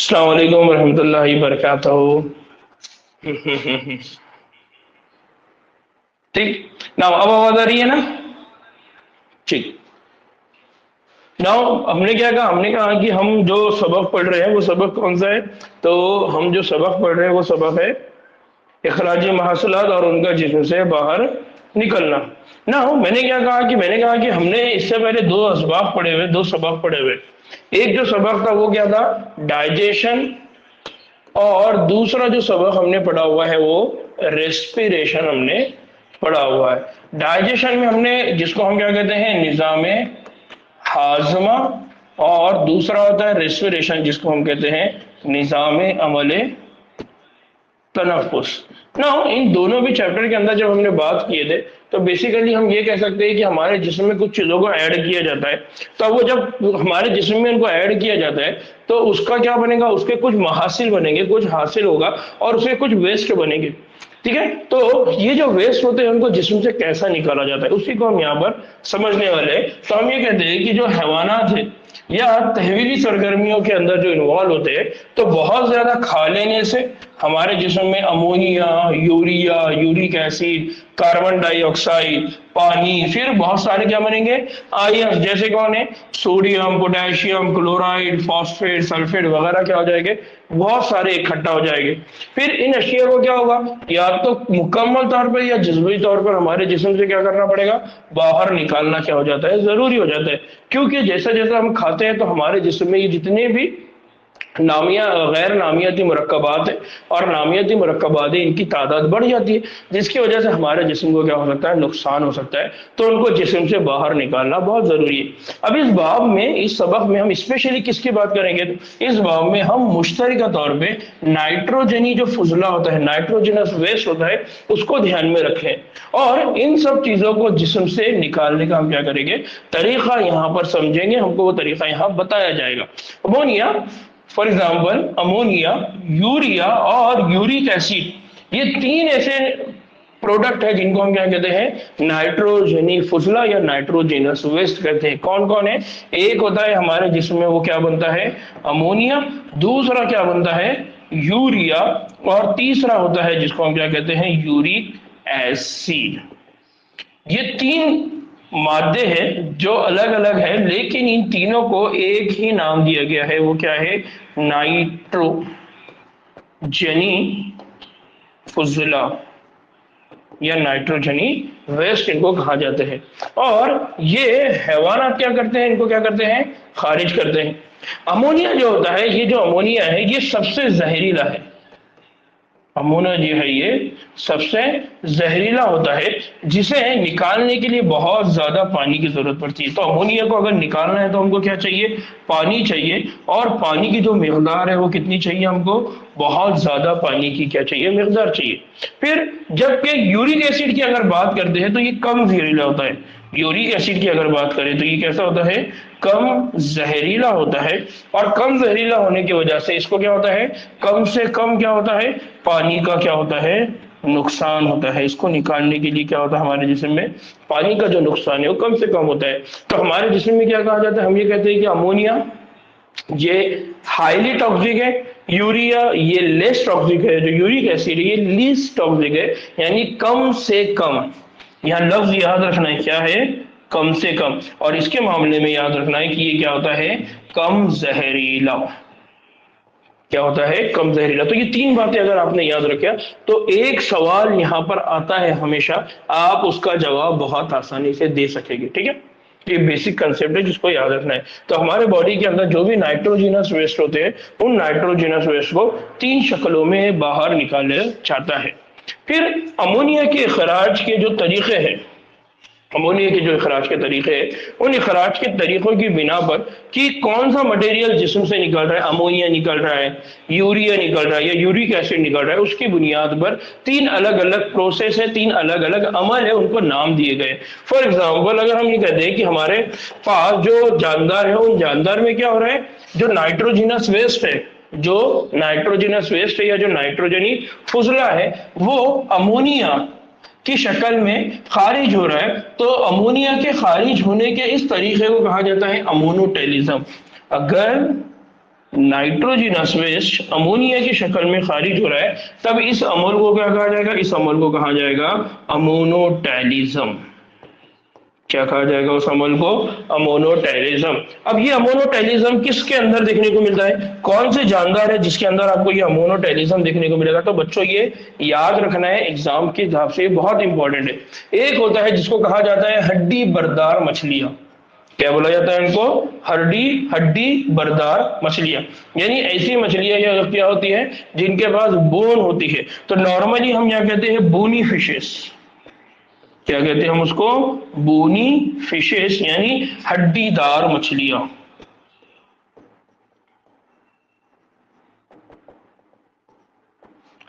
अस्सलाम वालेकुम रहमतुल्लाहि बरकातहू। ठीक ना, अब आवाज आ रही है ना? ठीक। नाउ हमने क्या कहा, हमने कहा कि हम जो सबक पढ़ रहे हैं वो सबक कौन सा है। तो हम जो सबक पढ़ रहे हैं वो सबक है इखराजी महसूलात और उनका जिस्म से बाहर निकलना। ना मैंने कहा कि हमने इससे पहले दो असबाब पढ़े हुए, दो सबक पढ़े हुए। एक जो सबक था वो क्या था, डाइजेशन, और दूसरा जो सबक हमने पढ़ा हुआ है वो रेस्पिरेशन हमने पढ़ा हुआ है। डाइजेशन में हमने, जिसको हम क्या कहते हैं, निज़ाम हाजमा, और दूसरा होता है रेस्पिरेशन, जिसको हम कहते हैं निज़ाम अमले तनफ्फुस। ना इन दोनों भी चैप्टर के अंदर जब हमने बात किए थे तो बेसिकली हम ये कह सकते हैं कि हमारे जिस्म में कुछ चीज़ों को ऐड किया जाता है। तो वो जब हमारे जिस्म में इनको ऐड किया जाता है तो उसका क्या बनेगा, उसके कुछ महासिल बनेंगे, कुछ हासिल होगा, और उसके कुछ वेस्ट बनेंगे। ठीक है, तो ये जो वेस्ट होते हैं उनको जिस्म से कैसा निकाला जाता है उसी को हम यहाँ पर समझने वाले हैं। तो हम ये कहते हैं कि जो हैवानात है या तहवीली सरगर्मियों के अंदर जो इन्वॉल्व होते हैं, तो बहुत ज्यादा खा लेने से हमारे जिस्म में ammonia, urea, uric acid, carbon dioxide, पानी, फिर बहुत सारे क्या बनेंगे, आयंस, जैसे कौन है, sodium, potassium, chloride, phosphate, sulphate वगैरह क्या हो जाएंगे, बहुत सारे इकट्ठा हो जाएंगे। फिर इन अशिया को क्या होगा, या तो मुकम्मल तौर पर या जज्बी तौर पर हमारे जिस्म से क्या करना पड़ेगा, बाहर निकालना क्या हो जाता है, जरूरी हो जाता है। क्योंकि जैसा जैसा हम खाते हैं तो हमारे जिस्म में ये जितने भी नामिया गैर नामियाती मुरक्कबात है और नामियाती मुरक्कबात है, इनकी तादाद बढ़ जाती है, जिसकी वजह से हमारे जिस्म को क्या हो सकता है, नुकसान हो सकता है। तो उनको जिस्म से बाहर निकालना बहुत जरूरी है। अब इस बाब में, इस सबक में हम स्पेशली किसकी बात करेंगे, तो इस बाब में हम मुश्तरका तौर पे नाइट्रोजनी जो फुजला होता है, नाइट्रोजनस वेस्ट होता है, उसको ध्यान में रखें और इन सब चीजों को जिस्म से निकालने का हम क्या करेंगे, तरीका यहाँ पर समझेंगे। हमको वो तरीका यहाँ बताया जाएगा। Ammonia, for example ammonia, urea और यूरिक एसिड, ये तीन ऐसे प्रोडक्ट है जिनको हम क्या कहते हैं, नाइट्रोजनी फुजला या नाइट्रोजनस वेस्ट कहते हैं। कौन कौन है, एक होता है हमारे जिस्म में वो क्या बनता है, अमोनिया, दूसरा क्या बनता है, यूरिया, और तीसरा होता है जिसको हम क्या कहते हैं, यूरिक एसिड। ये तीन मादे हैं जो अलग अलग है, लेकिन इन तीनों को एक ही नाम दिया गया है, वो क्या है, नाइट्रोजनी फुजला या नाइट्रोजनी वेस्ट इनको कहा जाते हैं। और ये हैवानात क्या करते हैं, इनको क्या करते हैं, खारिज करते हैं। अमोनिया जो होता है, ये जो अमोनिया है ये सबसे जहरीला है। अमोनिया जो है ये सबसे जहरीला होता है, जिसे निकालने के लिए बहुत ज्यादा पानी की जरूरत पड़ती है। तो अमोनिया को अगर निकालना है तो हमको क्या चाहिए, पानी चाहिए, और पानी की जो मिकदार है वो कितनी चाहिए हमको, बहुत ज्यादा पानी की क्या चाहिए, मिकदार चाहिए। फिर जबकि यूरिक एसिड की अगर बात करते हैं तो ये कम जहरीला होता है। यूरिक एसिड की अगर बात करें तो ये कैसा होता है, कम जहरीला होता है, और कम जहरीला होने की वजह से इसको क्या होता है, कम से कम क्या होता है, पानी का क्या होता है, नुकसान होता है। इसको निकालने के लिए क्या होता है, हमारे जिस्म में पानी का जो नुकसान है वो कम से कम होता है। तो हमारे जिस्म में क्या कहा जाता है, हम ये कहते हैं कि अमोनिया ये हाईली टॉक्सिक है, यूरिया ये लेस टॉक्सिक है, जो यूरिक एसिड है ये लीस्ट टॉक्सिक है, यानी कम से कम। यहाँ लफ्ज याद रखना है, क्या है, कम से कम। और इसके मामले में याद रखना है कि ये क्या होता है, कम जहरीला। क्या होता है, कम जहरीला। तो ये तीन बातें अगर आपने याद रखा तो एक सवाल यहाँ पर आता है हमेशा, आप उसका जवाब बहुत आसानी से दे सकेंगे। ठीक है, ये बेसिक कंसेप्ट है जिसको याद रखना है। तो हमारे बॉडी के अंदर जो भी नाइट्रोजनस वेस्ट होते हैं, उन नाइट्रोजनस वेस्ट को तीन शक्लों में बाहर निकाला जाता है। फिर अमोनिया के खराज के जो तरीके हैं, अमोनिया के जो इखराज के तरीके हैं, उन इखराज के तरीकों की बिना पर कि कौन सा मटेरियल जिस्म से निकल रहा है, अमोनिया निकल रहा है, यूरिया निकल रहा है या यूरिक एसिड निकल रहा है, उसकी बुनियाद पर तीन अलग अलग प्रोसेस है, तीन अलग अलग अमल है, उनको नाम दिए गए। फॉर एग्जाम्पल अगर हम ये कहते हैं कि हमारे पास जो जानदार है, उन जानदार में क्या हो रहा है, जो नाइट्रोजिनस वेस्ट है, जो नाइट्रोजनस वेस्ट है या जो नाइट्रोजनी फुजला है, वो अमोनिया की शक्ल में खारिज हो रहा है। तो अमोनिया के खारिज होने के इस तरीके को कहा जाता है अमोनोटेलिज्म। अगर नाइट्रोजिनस वेस्ट अमोनिया की शक्ल में खारिज हो रहा है, तब इस अमल को क्या कहा जाएगा? इस अमल को कहा जाएगा अमोनोटैलिज्म। क्या कहा जाएगा उस अमल को? अमोनोटैलिज्म। अब ये अमोनोटैलिज्म किसके अंदर देखने को मिलता है? कौन से जानदार है जिसके अंदर आपको ये अमोनोटैलिज्म देखने को मिलेगा? तो बच्चों ये याद रखना है, एग्जाम के हिसाब से बहुत इंपॉर्टेंट है। एक होता है जिसको कहा जाता है हड्डी बरदार मछलियां। क्या बोला जाता है इनको? हड्डी बरदार मछलियां, यानी ऐसी मछलियां क्या होती है जिनके पास बोन होती है। तो नॉर्मली हम क्या कहते हैं? Bony fishes. क्या कहते हैं हम उसको? बोनी फिशेस, यानी हड्डीदार मछलियां।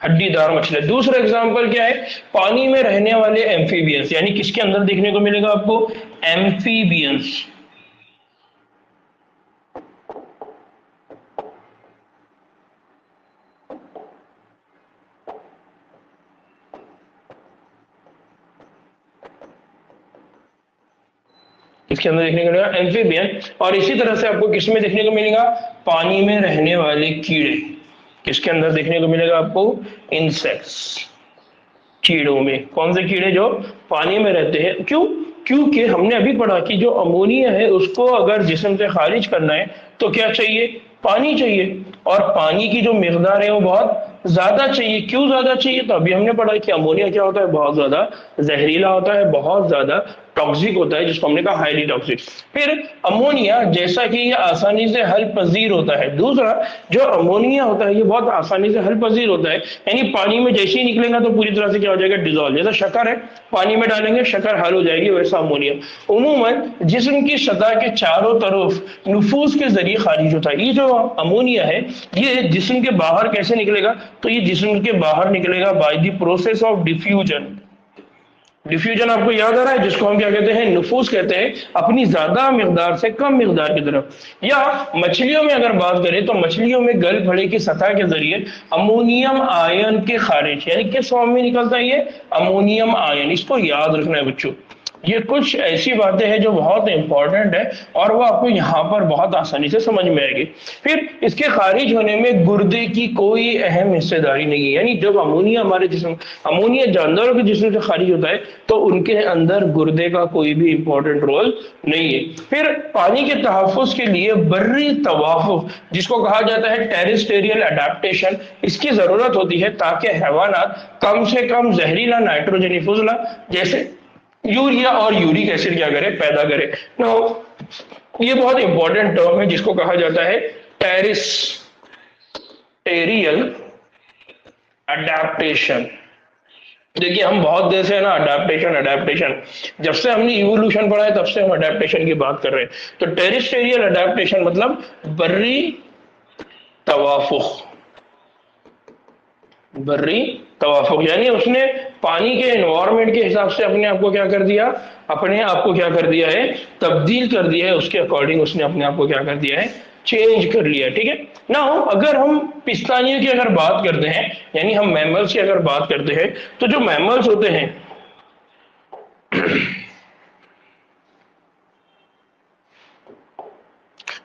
हड्डीदार मछलियां। दूसरा एग्जांपल क्या है? पानी में रहने वाले एम्फीबियंस, यानी किसके अंदर देखने को मिलेगा आपको? एम्फीबियंस। इसके अंदर देखने को मिलेगा एम्फीबियन। और इसी तरह से आपको किसमें देखने को मिलेगा? पानी में रहने वाले कीड़े। किसके अंदर देखने को मिलेगा आपको? इंसेक्ट्स, कीड़ों में। कौन से कीड़े? जो पानी में रहते हैं। क्यों? क्योंकि हमने अभी पढ़ा कि जो अमोनिया है उसको अगर जिस्म से खारिज करना है तो क्या चाहिए? पानी चाहिए, और पानी की जो मिकदार है वो बहुत ज्यादा चाहिए। क्यों ज्यादा चाहिए? तो अभी हमने पढ़ा कि अमोनिया क्या होता है? बहुत ज्यादा जहरीला होता है, बहुत ज्यादा टॉक्सिक होता है, जिसको हमने कहा हाईली टॉक्सिक। फिर अमोनिया जैसा कि ये आसानी से हल पजीर होता है। दूसरा, जो अमोनिया होता है ये बहुत आसानी से हल पजीर होता है, यानी पानी में जैसे ही निकलेगा तो पूरी तरह से क्या हो जाएगा? डिजोल्व। जैसा शक्कर है, पानी में डालेंगे शक्कर हल हो जाएगी, वैसा अमोनिया उमूमन जिस्म की सतह के चारों तरफ नुफूस के जरिए खारिज होता है। ये जो अमोनिया है ये जिस्म के बाहर कैसे निकलेगा? तो ये जिस्म के बाहर निकलेगा by the process of diffusion. Diffusion आपको याद आ रहा है, जिसको हम क्या कहते हैं? नुफूस कहते हैं, अपनी ज्यादा मिकदार से कम मिकदार की तरफ। या मछलियों में अगर बात करें तो मछलियों में गल फड़े की सतह के जरिए अमोनियम आयन के खारिज, यानी किस फॉर्म में निकलता है? ये अमोनियम आयन। इसको याद रखना है बच्चों। ये कुछ ऐसी बातें हैं जो बहुत इंपॉर्टेंट है और वो आपको यहाँ पर बहुत आसानी से समझ में आएगी। फिर इसके खारिज होने में गुर्दे की कोई अहम हिस्सेदारी नहीं है, यानी जब अमोनिया हमारे जिस्म, अमोनिया जानदारों के जिस्म से खारिज होता है तो उनके अंदर गुर्दे का कोई भी इंपॉर्टेंट रोल नहीं है। फिर पानी के तहफ़्फ़ुज़ के लिए बर्री तवाफ़ुक़, जिसको कहा जाता है टेरेस्टेरियल अडेप्टेशन, इसकी जरूरत होती है ताकि हैवानात कम से कम जहरीला नाइट्रोजनी फुजला जैसे यूरिया और यूरिक एसिड क्या करे? पैदा करे। नो, ये बहुत इंपॉर्टेंट टर्म है जिसको कहा जाता है टेरेस्टेरियल अडेप्टेशन। देखिए हम बहुत देर से है ना अडेप्टेशन, जब से हमने इवोल्यूशन पढ़ा है तब से हम अडेप्टेशन की बात कर रहे हैं। तो टेरेस्टेरियल अडेप्टेशन मतलब बर्री तवाफुक। बर्री तवाफुक यानी उसने पानी के एनवायरनमेंट के हिसाब से अपने आप को क्या कर दिया? अपने आप को क्या कर दिया है? तब्दील कर दिया है। उसके अकॉर्डिंग उसने अपने आप को क्या कर दिया है? चेंज कर लिया। ठीक है ना। अगर हम पिस्तानियों की अगर बात करते हैं, यानी हम मैमल्स की अगर बात करते हैं, तो जो मैमल्स होते हैं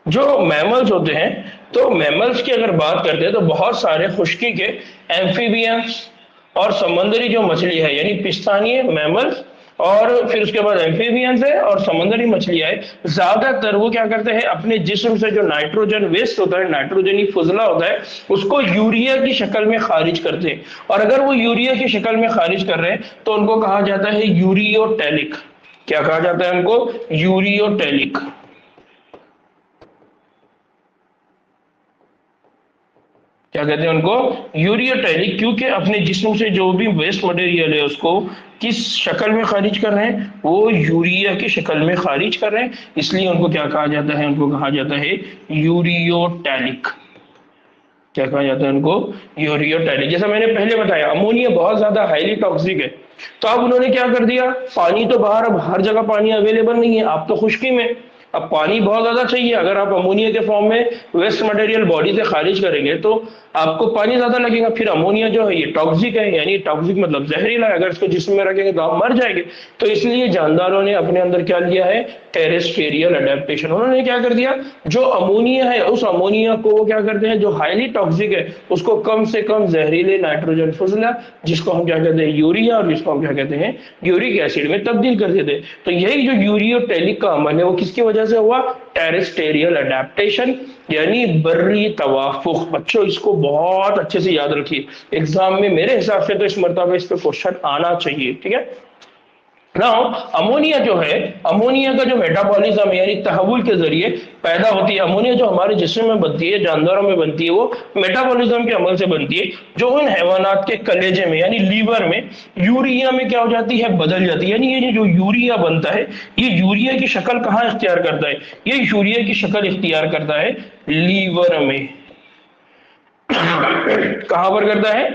जो मैमल्स होते हैं, तो मैमल्स की अगर बात करते हैं तो बहुत सारे खुश्की के एम्फीबियंस और समुद्री जो मछली है, यानी पिस्तानिये, मैमल्स, और फिर उसके बाद एम्फीबियंस है और समुद्री मछलियां है, ज्यादातर वो क्या करते हैं? अपने जिस्म से जो नाइट्रोजन वेस्ट होता है, नाइट्रोजनी फुजला होता है, उसको यूरिया की शक्ल में खारिज करते हैं। और अगर वो यूरिया की शक्ल में खारिज कर रहे हैं तो उनको कहा जाता है यूरियोटैलिक। क्या कहा जाता है उनको? यूरियोटैलिक। क्या कहते हैं उनको? यूरियोटैलिक। क्योंकि अपने जिस्म से जो भी वेस्ट मटेरियल है उसको किस शक्ल में खारिज कर रहे हैं? वो यूरिया की शक्ल में खारिज कर रहे हैं, इसलिए उनको क्या कहा जाता है? उनको कहा जाता है यूरियोटैलिक। क्या कहा जाता है उनको? यूरियोटैलिक। जैसा मैंने पहले बताया अमोनिया बहुत ज्यादा हाईली टॉक्सिक है, तो अब उन्होंने क्या कर दिया? पानी तो बाहर, अब हर जगह पानी अवेलेबल नहीं है, आप तो खुश्की में, अब पानी बहुत ज्यादा चाहिए, अगर आप अमोनिया के फॉर्म में वेस्ट मटेरियल बॉडी से खारिज करेंगे तो आपको पानी ज्यादा लगेगा। फिर अमोनिया जो है ये टॉक्सिक है, यानी टॉक्सिक मतलब जहरीला है, अगर इसको जिस्म में रखेंगे तो आप मर जाएंगे। तो इसलिए जानदारों ने अपने अंदर क्या लिया है, टेरेस्ट्रियल अडेप्टेशन। उन्होंने क्या कर दिया, जो अमोनिया है उस अमोनिया को वो क्या करते हैं, जो हाईली टॉक्सिक है उसको कम से कम जहरीले नाइट्रोजन फुजला, जिसको हम क्या कहते हैं यूरिया, और जिसको हम क्या कहते हैं यूरिक एसिड में तब्दील कर देते हैं। तो यही जो यूरियोटेलिक का अमल है वो किसकी वजह से हुआ, टेरेस्ट्रियल अडेप्टेशन, यानी बर्री तवाफुक। बच्चों इसको बहुत अच्छे से याद रखिए, एग्जाम में मेरे हिसाब से तो इस मरतबा इस पे क्वेश्चन आना चाहिए, ठीक है। नाउ अमोनिया जो है, अमोनिया का जो मेटाबॉलिज्म यानी तहव्वुल के जरिए पैदा होती है, अमोनिया जो हमारे जिस्म में बनती है, जानवरों में बनती है, वो मेटाबॉलिज्म के अमल से बनती है, जो उन हैवानात के कलेजे में यानी लीवर में यूरिया में क्या हो जाती है, बदल जाती है। यानी ये जो यूरिया बनता है, ये यूरिया की शक्ल कहाँ इख्तियार करता है, ये यूरिया की शक्ल इख्तियार करता है लीवर में। कहां पर करता है,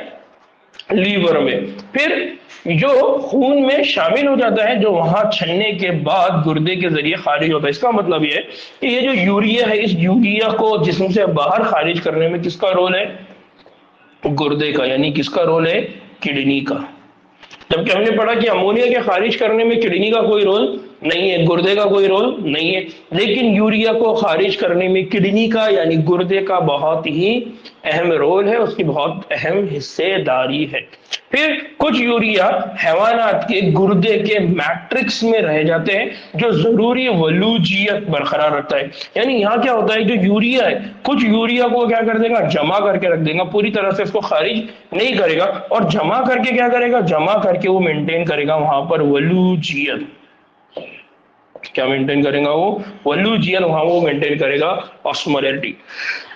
लीवर में। फिर जो खून में शामिल हो जाता है, जो वहां छलने के बाद गुर्दे के जरिए खारिज होता है। इसका मतलब यह है कि ये जो यूरिया है, इस यूरिया को जिस्म से बाहर खारिज करने में किसका रोल है, गुर्दे का, यानी किसका रोल है, किडनी का। जबकि हमने पढ़ा कि अमोनिया के खारिज करने में किडनी का कोई रोल नहीं है, गुर्दे का कोई रोल नहीं है, लेकिन यूरिया को खारिज करने में किडनी का यानी गुर्दे का बहुत ही अहम रोल है, उसकी बहुत अहम हिस्सेदारी है। फिर कुछ यूरिया हैवानात के गुर्दे के मैट्रिक्स में रह जाते हैं, जो जरूरी वलूजियत बरकरार रखता है। यानी यहाँ क्या होता है, जो यूरिया है, कुछ यूरिया को क्या कर देगा, जमा करके रख देगा, पूरी तरह से इसको खारिज नहीं करेगा, और जमा करके क्या करेगा, जमा करके वो मेंटेन करेगा वहां पर वलूजियत। क्या मेंटेन करेगा वो, वलूजियत, वहां वो मेंटेन करेगा ऑस्मोलैरिटी।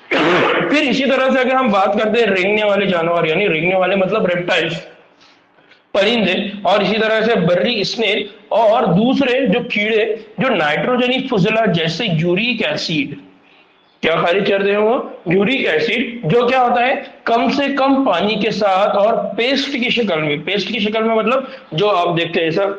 फिर इसी तरह से अगर हम बात करते हैं रेंगने वाले जानवर, यानी रेंगने वाले मतलब रेप्टाइल्स, परिंदे, और इसी तरह से बर्री स्नेल और दूसरे जो कीड़े जो नाइट्रोजनी फुजला जैसे यूरिक एसिड क्या खारिज करते हैं, वो यूरिक एसिड, जो क्या होता है कम से कम पानी के साथ और पेस्ट की शक्ल में, पेस्ट की शक्ल में मतलब जो आप देखते हैं ऐसा,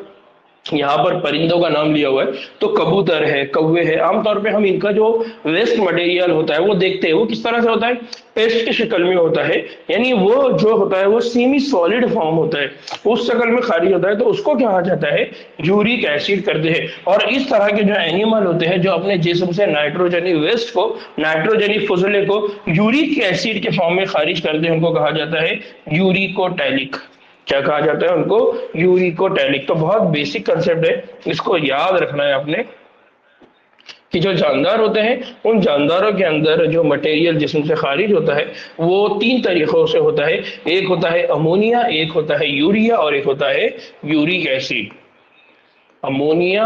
यहाँ पर परिंदों का नाम लिया हुआ है, तो कबूतर है, कौवे है, आमतौर पे हम इनका जो वेस्ट मटेरियल होता है वो देखते हैं, वो किस तरह से होता है, पेस्ट की शक्ल में होता है, यानी वो जो होता है वो सेमी सॉलिड फॉर्म होता है, उस शक्ल में खारिज होता है, तो उसको क्या कहा जाता है, यूरिक एसिड करते हैं। और इस तरह के जो एनिमल होते हैं जो अपने जिस्म से नाइट्रोजनी वेस्ट को, नाइट्रोजनी फुजले को यूरिक एसिड के फॉर्म में खारिज करते हैं, उनको कहा जाता है यूरिकोटैलिक। क्या कहा जाता है उनको, यूरिकोटैलिक। तो बहुत बेसिक कंसेप्ट है, इसको याद रखना है आपने कि जो जानदार होते हैं उन जानदारों के अंदर जो मटेरियल जिस्म से खारिज होता है वो तीन तरीकों से होता है, एक होता है अमोनिया, एक होता है यूरिया, और एक होता है uric acid. Ammonia,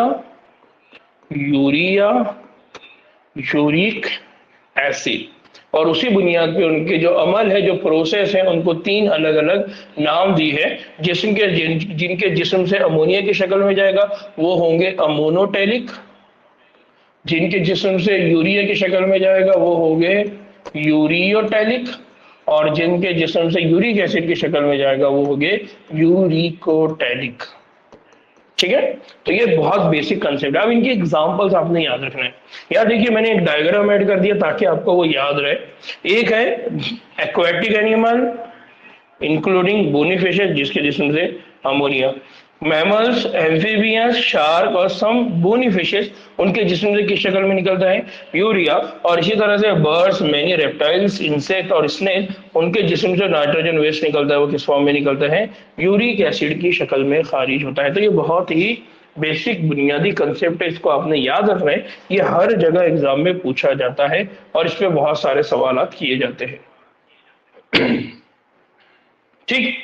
urea, uric acid, और उसी बुनियाद पे उनके जो अमल है, जो प्रोसेस है, उनको तीन अलग अलग नाम दी है। जिनके जिस्म से अमोनिया की शक्ल में जाएगा वो होंगे अमोनोटेलिक, जिनके जिस्म से यूरिया की शक्ल में जाएगा वो होंगे यूरियोटेलिक, और जिनके जिस्म से यूरिक एसिड की शक्ल में जाएगा वो होंगे यूरिकोटेलिक। ठीक है, तो ये बहुत बेसिक कंसेप्ट है। अब इनके एग्जांपल्स आपने याद रखना है। यार देखिए मैंने एक डायग्राम ऐड कर दिया ताकि आपको वो याद रहे। एक है एक्वेटिक एनिमल इंक्लूडिंग बोनीफिशेस जिसके जिस्म से अमोनिया, मैमल्स, एम्फीबियंस, शार्क और सम बोनीफिशेस उनके जिस्म से किस शक्ल में निकलता है, यूरिया, और इसी तरह से बर्ड्स, मैनी रेप्टाइल्स, इंसेक्ट और स्नेक उनके जिस्म से नाइट्रोजन वेस्ट निकलता है, वो किस फॉर्म में निकलता है, यूरिक एसिड की शक्ल में खारिज होता है। तो ये बहुत ही बेसिक बुनियादी कंसेप्ट है, इसको आपने याद रखना है, ये हर जगह एग्जाम में पूछा जाता है और इस पे बहुत सारे सवाल किए जाते हैं। ठीक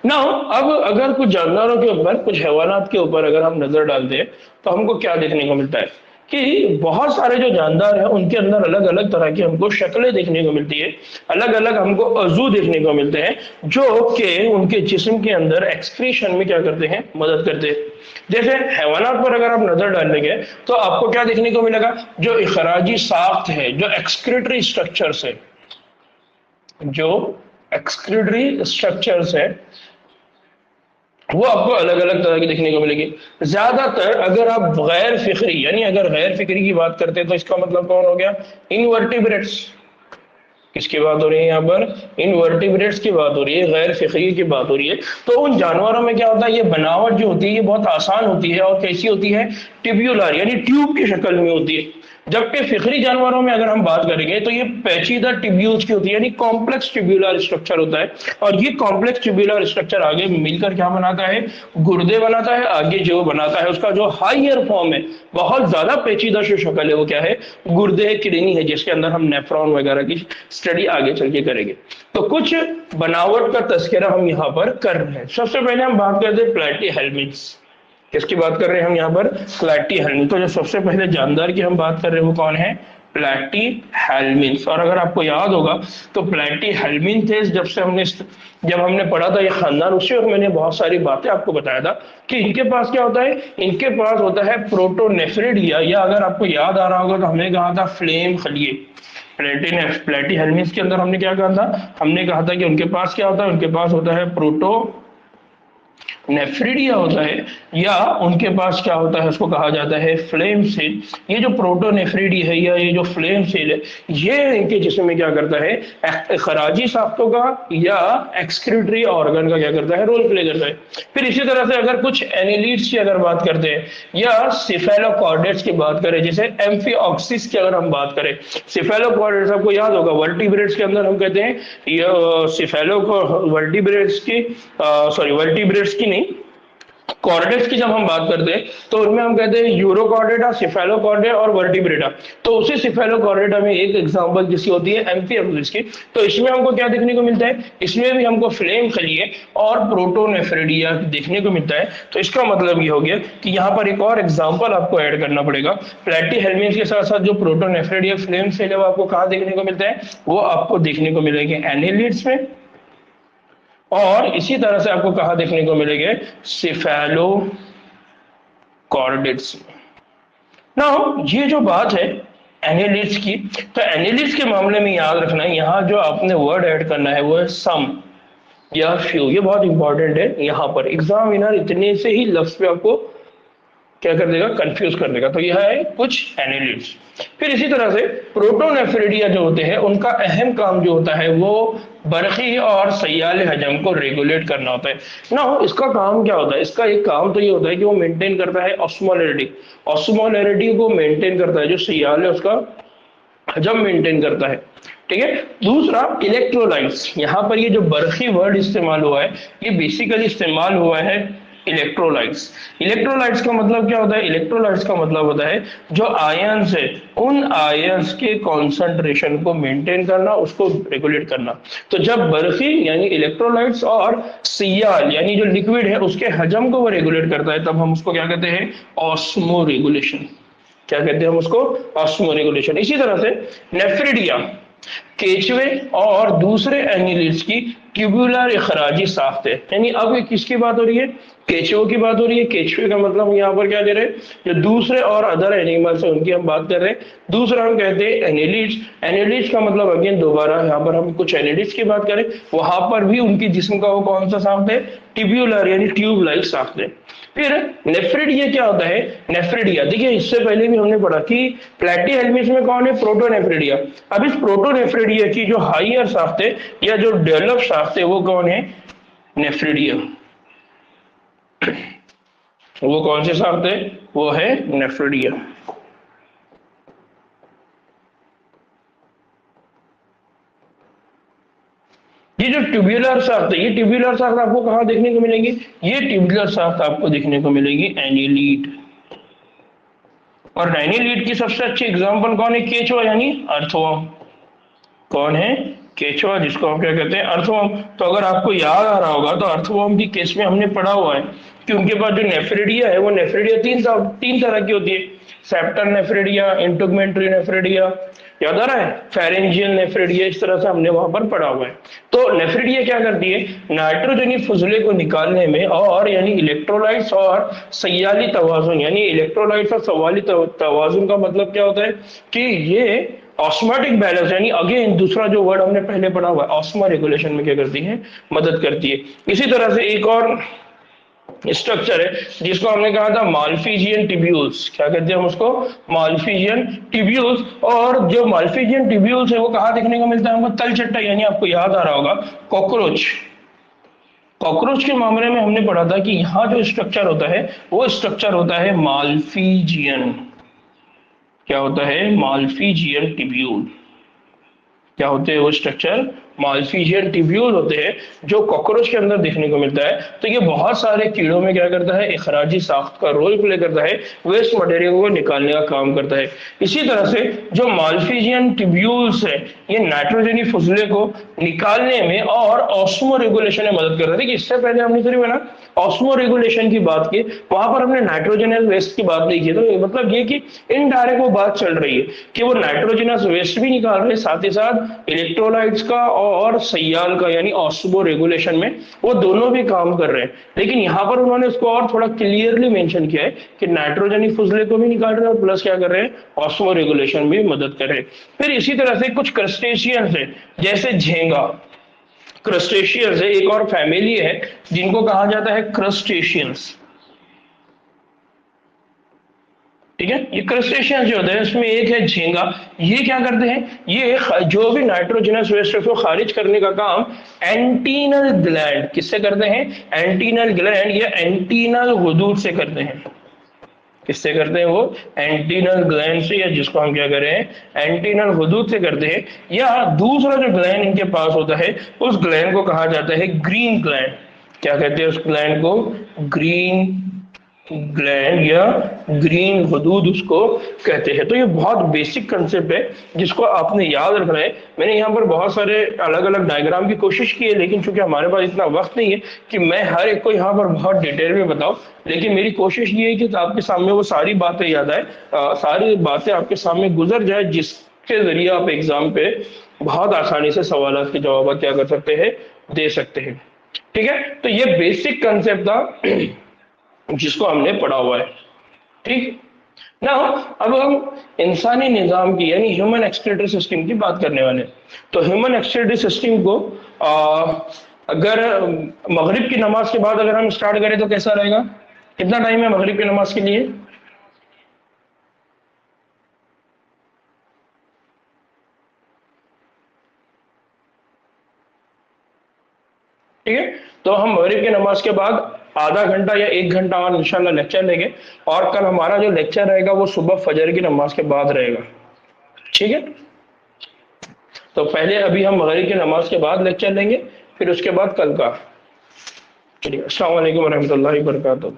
ना। अब अगर कुछ जानवरों के ऊपर, कुछ हैवानात के ऊपर अगर हम नजर डालते हैं तो हमको क्या देखने को मिलता है कि बहुत सारे जो जानदार हैं उनके अंदर अलग अलग तरह की हमको शक्लें देखने को मिलती है, अलग अलग हमको अज़ू देखने को मिलते हैं, जो कि उनके जिस्म के अंदर एक्सक्रीशन में क्या करते हैं, मदद करते हैं। जैसे हैवानात पर अगर आप नजर डालेंगे तो आपको क्या देखने को मिलेगा, जो इखराजी साख्त है, जो एक्सक्रीटरी स्ट्रक्चर्स है, जो एक्सक्रीटरी स्ट्रक्चर्स है वो आपको अलग अलग तरह की देखने को मिलेगी। ज्यादातर अगर आप गैर फिक्री यानी अगर गैर फिक्री की बात करते हैं तो इसका मतलब कौन हो गया, इनवर्टिब्रेट्स। किसकी बात हो रही है यहाँ पर, इनवर्टिब्रेट्स की बात हो रही है, गैर फिक्री की बात हो रही है। तो उन जानवरों में क्या होता है, ये बनावट जो होती है ये बहुत आसान होती है और कैसी होती है, ट्यूब्यूलर यानी ट्यूब की शक्ल में होती है। जबकि फिक्री जानवरों में अगर हम बात करेंगे तो ये पेचीदा ट्यूब्यूल्स की होती है यानी कॉम्प्लेक्स ट्यूब्यूलर स्ट्रक्चर होता है। और ये कॉम्प्लेक्स ट्यूब्यूलर स्ट्रक्चर आगे मिलकर क्या बनाता है, गुर्दे बनाता है। आगे जो बनाता है उसका जो हाइयर फॉर्म है, बहुत ज्यादा पेचीदा जो शक्ल है वो क्या है, गुर्दे किडनी है, जिसके अंदर हम नेफ्रॉन वगैरह की स्टडी आगे चल के करेंगे। तो कुछ बनावट का तस्करा हम यहाँ पर कर रहे हैं। सबसे पहले हम बात करते हैं प्लेटीहेल्मिन्थ्स। किसकी बात कर रहे हैं हम यहाँ पर, प्लेटीहेल्मिन्थ। तो जो सबसे पहले जानदार की हम बात कर रहे हैं वो कौन है, प्लेटीहेल्मिन्थ्स। और अगर आपको याद होगा तो प्लेटीहेल्मिन्थेस जब हमने पढ़ा था ये खानदान, उसी वक्त मैंने बहुत सारी बातें आपको बताया था कि इनके पास क्या होता है, इनके पास होता है प्रोटोनेफ्रिडिया, या अगर आपको याद आ रहा होगा तो हमने कहा था फ्लेम खलिए। प्लेटीहेल्मिन्थ्स के अंदर हमने क्या कहा था, हमने कहा था कि उनके पास क्या होता है, उनके पास होता है प्रोटो नेफ्रिडिया होता है, या उनके पास क्या होता है, उसको कहा जाता है फ्लेम सेल। ये जो प्रोटोनेफ्रिडी है या ये जो फ्लेम सेल है, ये इनके जिस्म में क्या करता है, खराजी साख्तों का या एक्सक्रीटरी ऑर्गन का क्या करता है, रोल प्ले करता है। फिर इसी तरह से अगर कुछ एनिलीड्स की अगर बात करते हैं या सिफेलोकॉर्डेट्स की बात करें, जैसे एम्फीऑक्सिस की अगर हम बात करें, सिफेलोकॉर्डेट्स आपको याद होगा वर्टिब्रेट्स के अंदर हम कहते हैं, ये सिफेलो वर्टिब्रेट्स की सॉरी वर्टिब्रेट्स की नहीं, कॉर्डेट्स की जब हम बात करते हैं तो उनमें हम कहते हैं यूरोकॉर्डेटा, सिफेलोकॉर्डेटा और वर्टिब्रेटा। तो उसी सिफेलोकॉर्डेटा में एक एग्जांपल जिसकी होती है एम्फीऑक्सिस की, तो इसमें हमको क्या देखने को मिलता है, इसमें भी हमको फ्लेम खलिए और प्रोटोनेफ्रिडिया देखने को मिलता है। तो इसका मतलब ये हो गया कि यहाँ पर एक और एग्जाम्पल आपको ऐड करना पड़ेगा। प्लेटीहेल्मिन्थ्स के साथ साथ जो प्रोटोनेफ्रिडिया फ्लेम सेल है वो आपको कहाँ देखने को मिलता है, वो आपको देखने को मिलेंगे एनिलिड्स में, और इसी तरह से आपको कहा देखने को मिलेंगे, सिफेलोकॉर्डेट्स में। नाउ ये जो बात है एनिलिड्स की, तो एनिलिड्स के मामले में याद रखना है, यहाँ जो आपने वर्ड ऐड करना है वो है सम या फ्यू। ये बहुत इंपॉर्टेंट है, यहाँ पर एग्जामिनर इतने से ही लफ्ज पे आपको क्या कर देगा, कंफ्यूज कर देगा। तो यह है कुछ एनिलिड्स। फिर इसी तरह से प्रोटोनेफ्रिडिया जो होते हैं उनका अहम काम जो होता है वो बरखी और सयाल हजम को रेगुलेट करना होता है ना। इसका काम क्या होता है, इसका एक काम तो ये होता है कि वो मेंटेन करता है ऑस्मोलैरिटी, ऑस्मोलैरिटी को मेंटेन करता है, जो सयाल है उसका हजम मेंटेन करता है। ठीक है। दूसरा इलेक्ट्रोलाइट्स, यहाँ पर ये जो बरखी वर्ड इस्तेमाल हुआ है ये बेसिकली इस्तेमाल हुआ है इलेक्ट्रोलाइट्स। इलेक्ट्रोलाइट्स का मतलब क्या होता है, इलेक्ट्रोलाइट्स का मतलब होता है जो आयंस है उन आयंस के कॉन्सेंट्रेशन को मेंटेन करना, उसको रेगुलेट करना। तो जब बर्फी यानी इलेक्ट्रोलाइट्स और सियाल यानी जो लिक्विड है उसके हजम को वो रेगुलेट करता है, तब हम उसको क्या कहते हैं, ऑस्मो रेगुलेशन। क्या कहते हैं हम उसको, ऑस्मो रेगुलेशन। इसी तरह से नेफ्रिडिया केचवे और दूसरे एनिलिड्स की ट्यूबुलर खराजी साख्त है। यानी अब किसकी बात हो रही है, केचुओं की बात हो रही है। केचुए का मतलब यहाँ पर क्या दे रहे हैं, जो दूसरे और अदर एनिमल्स है उनकी हम बात कर रहे हैं। दूसरा हम कहते हैं एनिलिड्स। एनिलिड्स का मतलब अगेन दोबारा यहाँ पर हम कुछ एनिलिड्स की बात करें, वहां पर भी उनकी जिस्म का वो कौन सा साख्त है, ट्यूब्यूलर यानी ट्यूब लाइक साख्त है। फिर नेफ्रिडिया क्या होता है, नेफ्रिडिया देखिए इससे पहले भी हमने पढ़ा कि प्लेटीहेल्मिन्थ्स में कौन है, प्रोटोनेफ्रिडिया। अब इस प्रोटोनेफ्रिडिया की जो हाइयर साख्त है या जो डेवलप साख्त है वो कौन है, नेफ्रिडिया। वो कौन से साख्त है, वो है नेफ्रिडिया। ये जो ट्यूब्यूलर साख्त है, ये ट्यूब्यूलर साख्त आपको कहां देखने को मिलेंगी, ये ट्यूब्यूलर साख्त आपको देखने को मिलेगी एनिलीड। और एनिलीड की सबसे अच्छी एग्जांपल कौन है, केचुआ यानी अर्थवर्म। कौन है, केचुआ, जिसको हम क्या कहते हैं, अर्थवर्म। तो अगर आपको याद आ रहा होगा तो अर्थवर्म की केस में हमने पढ़ा हुआ है कि उनके पास जो नेफ्रिडिया है वो नेफ्रिडिया तीन तरह की होती है, सेप्टर नेफ्रिडिया, इंटुगमेंट्री नेफ्रिडिया, याद आ रहा है, फेरेंजियल नेफ्रिडिया, इस तरह से हमने वहां पर पढ़ा हुआ है। तो नेफ्रिडिया क्या करती है, नाइट्रोजनी फुजले को निकालने में और यानी इलेक्ट्रोलाइट्स और सयाली तवाजुन, यानी इलेक्ट्रोलाइट्स और सवाली तवाजुन का मतलब क्या होता है कि ये ऑस्मोटिक बैलेंस यानी अगेन दूसरा जो वर्ड हमने पहले पढ़ा हुआ है, ऑस्मो रेगुलेशन में क्या करती है, मदद करती है। इसी तरह से एक और स्ट्रक्चर है जिसको हमने कहा था माल्फिजियन टिब्यूल्स। क्या कहते हैं हम उसको? Malpighian tubules. और जो माल्फिजियन टिब्यूल्स है वो कहाँ देखने को मिलता है हमको? तलचट्टा, यानी आपको याद आ रहा होगा कॉकरोच। कॉकरोच के मामले में हमने पढ़ा था कि यहाँ जो स्ट्रक्चर होता है वो स्ट्रक्चर होता है माल्फिजियन। क्या होता है? Malpighian tubule. क्या होते हैं वो स्ट्रक्चर? माल्फिजियन टिब्यूल होते हैं, जो कॉकरोच के अंदर देखने को मिलता है। तो ये बहुत सारे कीड़ों में क्या करता है? इखराजी साख्त का रोल प्ले करता है, वेस्ट मटेरियल को निकालने का काम करता है। इसी तरह से जो माल्फिजियन टिब्यूल्स है ये नाइट्रोजनी फुजले को निकालने में और ऑस्मो रेगुलेशन में मदद करता है। देखिए इससे पहले हमने सिर्फ है ना ऑस्मो रेगुलेशन की बात की, वहां पर हमने नाइट्रोजनस वेस्ट की बात नहीं की। तो मतलब ये कि इनडायरेक्ट वो बात चल रही है कि वो नाइट्रोजनस वेस्ट भी निकाल रहे हैं, साथ ही साथ इलेक्ट्रोलाइट्स का और सयाल का यानी ऑस्मो रेगुलेशन में वो दोनों भी काम कर रहे हैं। लेकिन यहाँ पर उन्होंने इसको और थोड़ा क्लियरली मेंशन किया है कि नाइट्रोजनी फुजले को भी निकाल रहे हैं और प्लस क्या कर रहे हैं? ऑस्मो रेगुलेशन में मदद कर रहे हैं। फिर इसी तरह से कुछ क्रस्टेशियंस है जैसे झेंगा। क्रस्टेशियंस है, एक और फैमिली है जिनको कहा जाता है क्रस्टेशियंस। ठीक है, ये क्रस्टेशियंस जो होते हैं इसमें एक है झींगा। ये क्या करते हैं? ये जो भी नाइट्रोजनस वेस्ट है उसको खारिज करने का काम एंटीनल ग्लैंड किससे करते हैं? एंटीनल ग्लैंड या एंटीनल हुदूद से करते हैं। किससे करते हैं वो? एंटीनल ग्लैंड से, या जिसको हम क्या कर रहे हैं? एंटीनल हुदूद से करते हैं। या दूसरा जो ग्लैंड इनके पास होता है उस ग्लैंड को कहा जाता है ग्रीन ग्लैंड। क्या कहते हैं उस ग्लैंड को? ग्रीन ग्लैंड या ग्रीन हुदूद उसको कहते हैं। तो ये बहुत बेसिक कंसेप्ट है जिसको आपने याद रखना है। मैंने यहाँ पर बहुत सारे अलग अलग डायग्राम की कोशिश की है, लेकिन चूंकि हमारे पास इतना वक्त नहीं है कि मैं हर एक को यहाँ पर बहुत डिटेल में बताऊं, लेकिन मेरी कोशिश ये है कि आपके सामने वो सारी बातें याद आए, सारी बातें आपके सामने गुजर जाए, जिसके जरिए आप एग्जाम पे बहुत आसानी से सवाल के जवाब क्या कर सकते हैं? दे सकते हैं। ठीक है, तो ये बेसिक कंसेप्ट था जिसको हमने पढ़ा हुआ है। ठीक ना, अब हम इंसानी निजाम की यानी ह्यूमन एक्सक्रीटरी सिस्टम की बात करने वाले हैं। तो ह्यूमन एक्सक्रीटरी सिस्टम को अगर मगरिब की नमाज के बाद अगर हम स्टार्ट करें तो कैसा रहेगा? कितना टाइम है मगरिब की नमाज के लिए? ठीक है, तो हम मगरिब की नमाज के बाद आधा घंटा या 1 घंटा और इंशाल्लाह लेक्चर लेंगे। और कल हमारा जो लेक्चर रहेगा वो सुबह फजर की नमाज के बाद रहेगा। ठीक है, तो पहले अभी हम मगरिब की नमाज के बाद लेक्चर लेंगे, फिर उसके बाद कल का। चलिए, अस्सलाम वालेकुम रहमतुल्लाहि व बरकातहू।